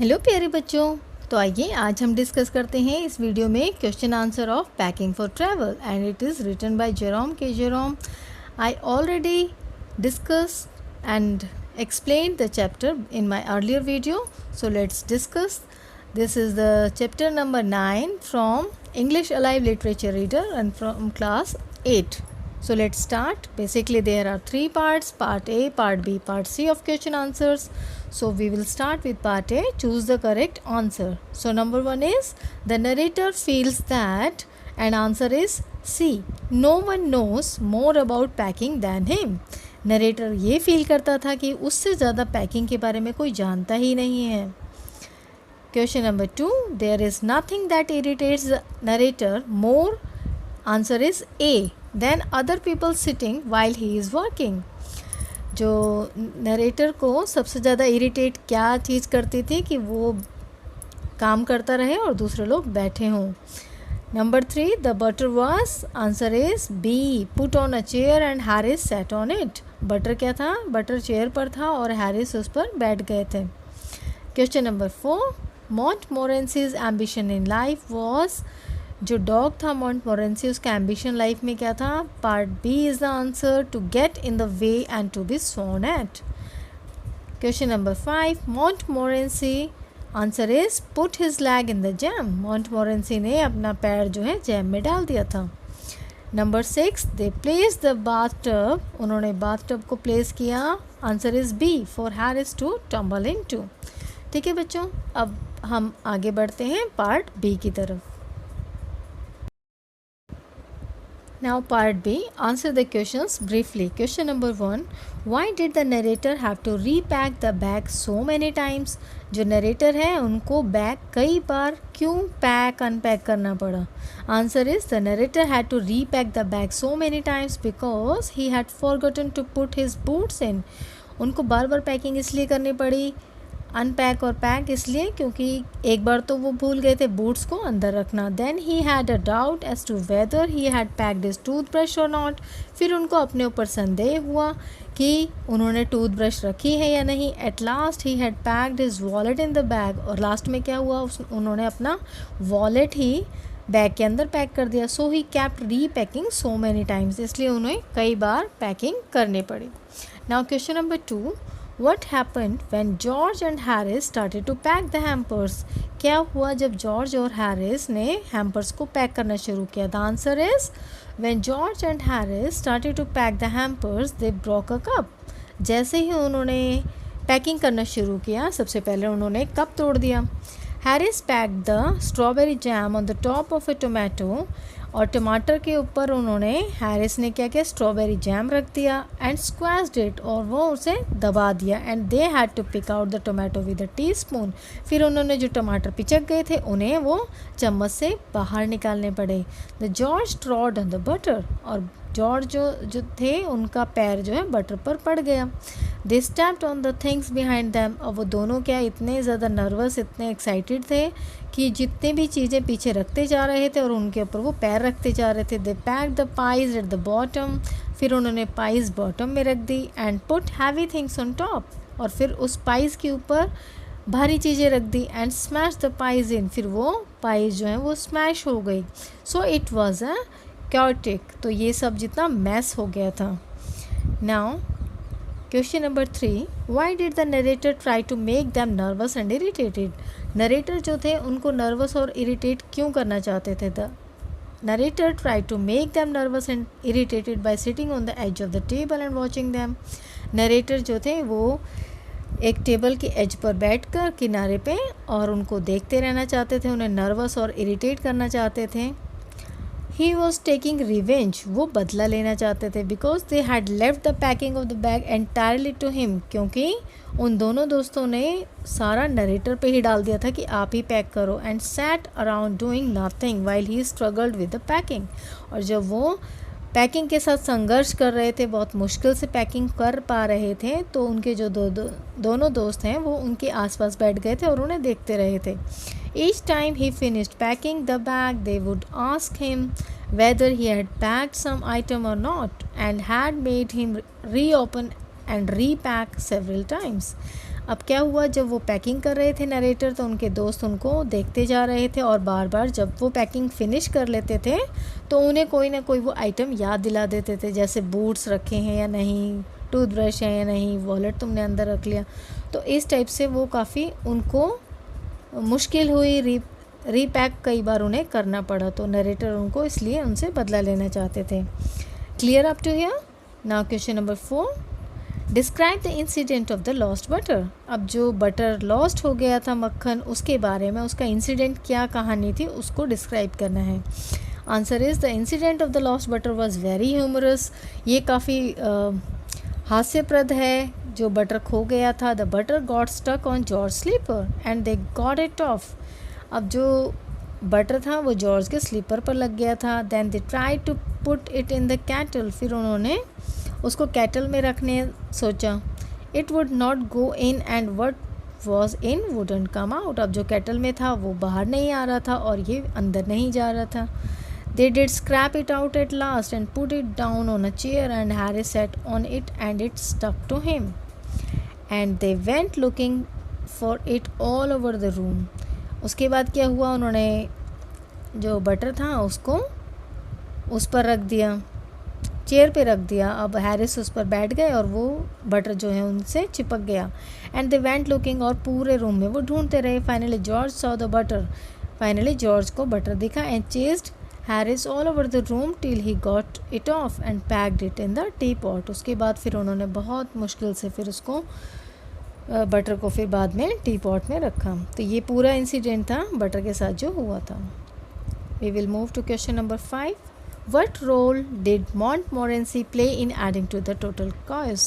Hello प्यारे बच्चों। तो आइए आज हम डिस्कस करते हैं इस वीडियो में question answer of packing for travel and it is written by Jerome K Jerome. I already discuss and explained the chapter in my earlier video, so let's discuss. This is the chapter number 9 from English Alive Literature Reader and from class 8. So let's start. Basically there are three parts: part A, part B, part C of question answers. So we will start with part A. Choose the correct answer. So number 1 is the narrator feels that, and answer is C. No one knows more about packing than him. Narrator ये feel करता था कि उससे ज़्यादा packing के बारे में कोई जानता ही नहीं है। Question number 2, there is nothing that irritates the narrator more, answer is A, then other people sitting while he is working. जो नरेटर को सबसे ज़्यादा इरिटेट क्या चीज़ करती थी कि वो काम करता रहे और दूसरे लोग बैठे हों। Number 3, the butter was, answer is B, put on a chair and Harris sat on it. Butter क्या था? बटर चेयर पर था और हैरिस उस पर बैठ गए थे। Question number 4, Montmorency's ambition in life was, जो डॉग था मॉन्टमोरेंसी उसका एम्बिशन लाइफ में क्या था? Part B is the answer, to get in the way and to be sworn at. Question number 5, Montmorency, answer is put his leg in the jam, Montmorency ने अपना पैर जो है जैम में डाल दिया था। Number 6, they place the bathtub, उन्होंने बाथटब को प्लेस किया, answer is B, for Harris to tumble into. ठीक है बच्चों, अब हम आगे बढ़ते हैं पार्ट बी की तरफ। Now part B, answer the questions briefly. Question number 1, why did the narrator have to repack the bag so many times? जो नरेटर है उनको बैग कई बार क्यों पैक अनपैक करना पड़ा? Answer is the narrator had to repack the bag so many times because he had forgotten to put his boots in. उनको बार बार packing इसलिए करनी पड़ी, अनपैक और पैक इसलिए क्योंकि एक बार तो वो भूल गए थे बूट्स को अंदर रखना। Then he had a doubt as to whether he had packed his toothbrush और नॉट, फिर उनको अपने ऊपर संदेह हुआ कि उन्होंने टूथब्रश रखी है या नहीं। At last he had packed his wallet in the bag, और लास्ट में क्या हुआ, उन्होंने अपना वॉलेट ही बैग के अंदर पैक कर दिया। सो ही कैप्ट री पैकिंग सो मैनी टाइम्स, इसलिए उन्हें कई बार पैकिंग करनी पड़ी। Now question number 2, What happened when George and Harris started to pack the hampers? क्या हुआ जब जॉर्ज और हैरिस ने हैम्पर्स को पैक करना शुरू किया? The answer is when George and Harris started to pack the hampers, they broke a cup. जैसे ही उन्होंने पैकिंग करना शुरू किया, सबसे पहले उन्होंने कप तोड़ दिया। Harris packed the strawberry jam on the top of A tomato, और टमाटर के ऊपर उन्होंने, हैरिस ने क्या किया, स्ट्रॉबेरी जैम रख दिया एंड स्क्वैश्ड इट, और वो उसे दबा दिया। And they had to pick out the tomato with a teaspoon, फिर उन्होंने जो टमाटर पिचक गए थे उन्हें वो चम्मच से बाहर निकालने पड़े। The George ट्रॉड on the butter, और जॉर्ज जो थे उनका पैर जो है बटर पर पड़ गया। They stepped on the things behind them, और वो दोनों क्या इतने ज़्यादा नर्वस, इतने एक्साइटेड थे कि जितने भी चीज़ें पीछे रखते जा रहे थे और उनके ऊपर वो पैर रखते जा रहे थे। They packed the pies at the bottom, फिर उन्होंने पाइज बॉटम में रख दी। And put heavy things on top, और फिर उस पाइज के ऊपर भारी चीज़ें रख दी। And smash the pies in, फिर वो पाइज जो है वो स्मैश हो गई। So it was a chaotic, तो ये सब जितना मैस हो गया था। Now question number 3, why did the narrator try to make them nervous and irritated? Narrator जो थे उनको नर्वस और इरिटेट क्यों करना चाहते थे? The narrator try to make them nervous and irritated by sitting on the edge of the table and watching them. Narrator जो थे वो एक टेबल की एज पर बैठकर किनारे पे और उनको देखते रहना चाहते थे, उन्हें नर्वस और इरिटेट करना चाहते थे। ही वॉज टेकिंग रिवेंज, वो बदला लेना चाहते थे। Because they had left the packing of the bag entirely to him, क्योंकि उन दोनों दोस्तों ने सारा नरेटर पे ही डाल दिया था कि आप ही पैक करो। And set around doing nothing while he struggled with the packing, और जब वो पैकिंग के साथ संघर्ष कर रहे थे, बहुत मुश्किल से पैकिंग कर पा रहे थे, तो उनके जो दोनों दोस्त हैं वो उनके आसपास बैठ गए थे और उन्हें देखते रहे थे। Each time he finished packing the bag, they would ask him whether he had packed some item or not, and had made him reopen and repack several times. अब क्या हुआ, जब वो पैकिंग कर रहे थे नरेटर, तो उनके दोस्त उनको देखते जा रहे थे और बार बार जब वो पैकिंग फिनिश कर लेते थे तो उन्हें कोई ना कोई वो आइटम याद दिला देते थे, जैसे बूट्स रखे हैं या नहीं, टूथब्रश है या नहीं, वॉलेट तुमने अंदर रख लिया। तो इस टाइप से वो काफ़ी उनको मुश्किल हुई, रीपैक कई बार उन्हें करना पड़ा, तो नरेटर उनको इसलिए उनसे बदला लेना चाहते थे। Clear up to here? Now question number 4, describe the incident of the lost butter. अब जो बटर लॉस्ट हो गया था, मक्खन, उसके बारे में उसका इंसिडेंट क्या कहानी थी उसको डिस्क्राइब करना है। Answer is the incident of the lost butter was very humorous. ये काफ़ी हास्यप्रद है। जो बटर खो गया था, the butter got stuck on George slipper and they got it off. अब जो बटर था वो जॉर्ज के स्लीपर पर लग गया था। Then they try to put it in the kettle, फिर उन्होंने उसको कैटल में रखने सोचा। It would not go in and what was in wouldn't come out. अब जो कैटल में था वो बाहर नहीं आ रहा था और ये अंदर नहीं जा रहा था। They did scrap it out at last and put it down on a chair and Harry sat on it and it stuck to him. And they went looking for it all over the room. उसके बाद क्या हुआ, उन्होंने जो butter था उसको उस पर रख दिया, चेयर पे रख दिया। अब हैरिस उस पर बैठ गए और वो बटर जो है उनसे चिपक गया। एंड दे वेंट लुकिंग, और पूरे रूम में वो ढूंढते रहे। Finally George saw the butter, finally George को बटर दिखा। And chased Harris all over the room till he got it of and packed it in the T pot. उसके बाद फिर उन्होंने बहुत मुश्किल से फिर उसको बटर को फिर बाद में टी पॉट में रखा। तो ये पूरा इंसिडेंट था बटर के साथ जो हुआ था। We will move to question number 5, What role did Montmorency play in adding to the total chaos?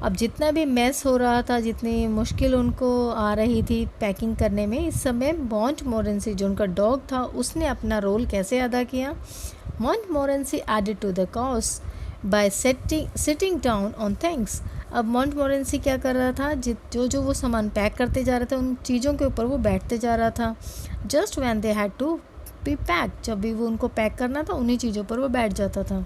अब जितना भी मेस हो रहा था, जितनी मुश्किल उनको आ रही थी पैकिंग करने में, इस समय मॉन्टमोरेंसी जो उनका डॉग था उसने अपना रोल कैसे अदा किया। Montmorency added to the cause by sitting down on things. अब मॉन्टमोरेंसी क्या कर रहा था, जो वो सामान पैक करते जा रहे थे उन चीज़ों के ऊपर वो बैठते जा रहा था। Just when they had to be pack, जब भी वो उनको पैक करना था उन्हीं चीज़ों पर वो बैठ जाता था।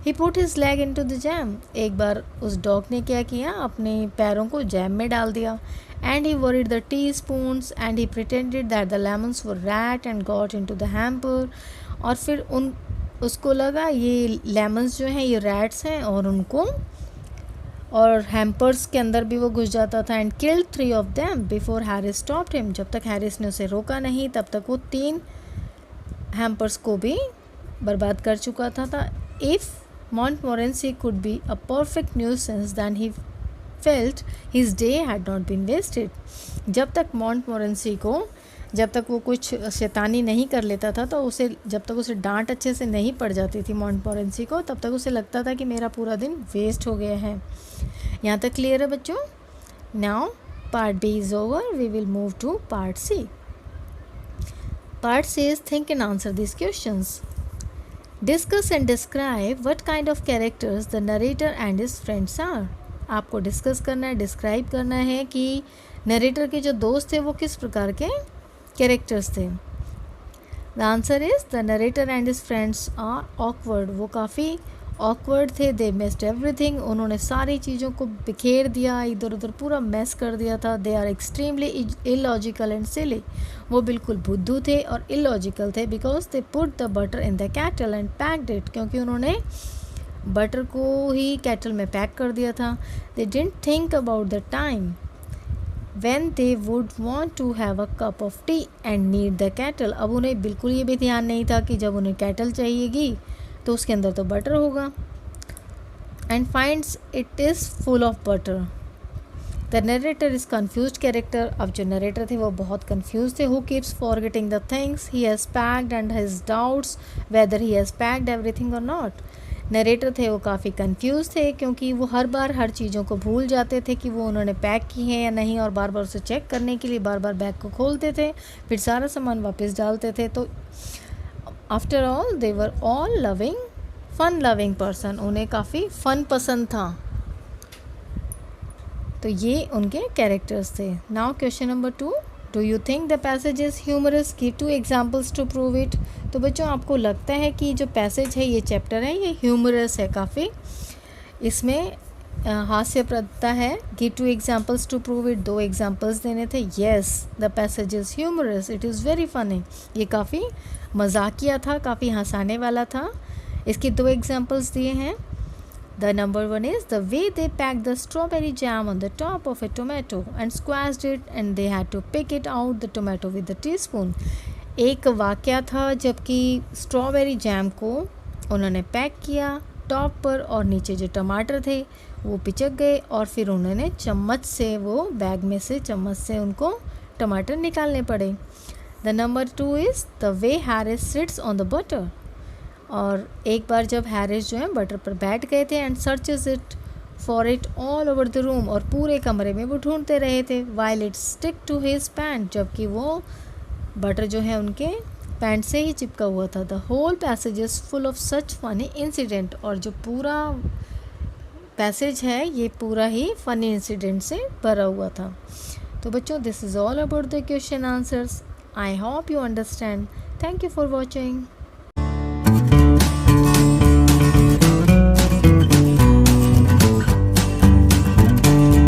He put his leg into the jam, एक बार उस डॉग ने क्या किया, अपने पैरों को जैम में डाल दिया। And he worried the T spoons and he pretended that the lemons were rat and got into the hamper. और फिर उसको लगा ये लेमन्स जो हैं ये रैट्स हैं और हैम्पर्स के अंदर भी वो घुस जाता था। And killed 3 of them before Harris stopped him, जब तक हैरिस ने उसे रोका नहीं तब तक वो 3 हैम्पर्स को भी बर्बाद कर चुका था। If Montmorency could be a perfect nuisance, then he felt his day had not been wasted. जब तक Montmorency को, जब तक वो कुछ शैतानी नहीं कर लेता था तो उसे, जब तक उसे डांट अच्छे से नहीं पड़ जाती थी Montmorency को, तब तक उसे लगता था कि मेरा पूरा दिन वेस्ट हो गया है। यहाँ तक क्लियर है बच्चों? Now part B is over. We will move to part C. Part C is think and answer these questions. Discuss and describe what kind of characters the narrator and his friends are. आपको discuss करना है, describe करना है कि narrator के जो दोस्त थे वो किस प्रकार के कैरेक्टर्स थे। The answer is the narrator and his friends are awkward. वो काफ़ी ऑकवर्ड थे। दे मिस्ड एवरीथिंग, उन्होंने सारी चीज़ों को बिखेर दिया, इधर उधर पूरा मेस कर दिया था। They are extremely illogical and silly, वो बिल्कुल बुद्धू थे और इलॉजिकल थे। Because they put the butter in the kettle and packed it, क्योंकि उन्होंने बटर को ही कैटल में पैक कर दिया था। They didn't think about the time when they would want to have a cup of tea and need the kettle। अब उन्हें बिल्कुल ये भी ध्यान नहीं था कि जब उन्हें कैटल चाहिएगी तो उसके अंदर तो बटर होगा। And finds it is full of butter. The narrator is confused character. अब जो नरेटर थे वो बहुत कन्फ्यूज थे। Who keeps forgetting the things he has packed and his doubts weather he has packed everything और not. Narrator थे वो काफ़ी कंफ्यूज थे क्योंकि वो हर बार हर चीज़ों को भूल जाते थे कि वो उन्होंने पैक की हैं या नहीं, और बार बार उसे चेक करने के लिए बार बार बैग को खोलते थे, फिर सारा सामान वापस डालते थे। तो after all they were all loving fun loving person, उन्हें काफ़ी फ़न पसंद था। तो ये उनके कैरेक्टर्स थे। Now question number 2, do you think the passage is humorous? Give 2 examples to prove it. तो बच्चों आपको लगता है कि जो पैसेज है ये चैप्टर है ये ह्यूमरस है काफ़ी, इसमें हास्यप्रदता है। Give 2 examples to prove it, 2 examples देने थे। Yes the passage is humorous, it is very funny, ये काफ़ी मजाकिया था, काफ़ी हंसाने वाला था। इसके 2 एग्जाम्पल्स दिए हैं। The number 1 is the way they packed the strawberry jam on the top of a tomato and squashed it and they had to pick it out the tomato with a teaspoon. एक वाक़या था जबकि strawberry jam को उन्होंने pack किया top पर और नीचे जो टमाटर थे वो पिचक गए और फिर उन्होंने चम्मच से, वो बैग में से चम्मच से उनको टमाटर निकालने पड़े। The number 2 is the way Harris sits on the butter. और एक बार जब हैरिस जो है बटर पर बैठ गए थे and searches it for it all over the room, और पूरे कमरे में वो ढूंढते रहे थे। While it stick to his pant, जबकि वो बटर जो है उनके पैंट से ही चिपका हुआ था। The whole passage is full of such funny incident, और जो पूरा पैसेज है ये पूरा ही फ़नी इंसिडेंट से भरा हुआ था। तो बच्चों, this is all about the question answers. I hope you understand. Thank you for watching.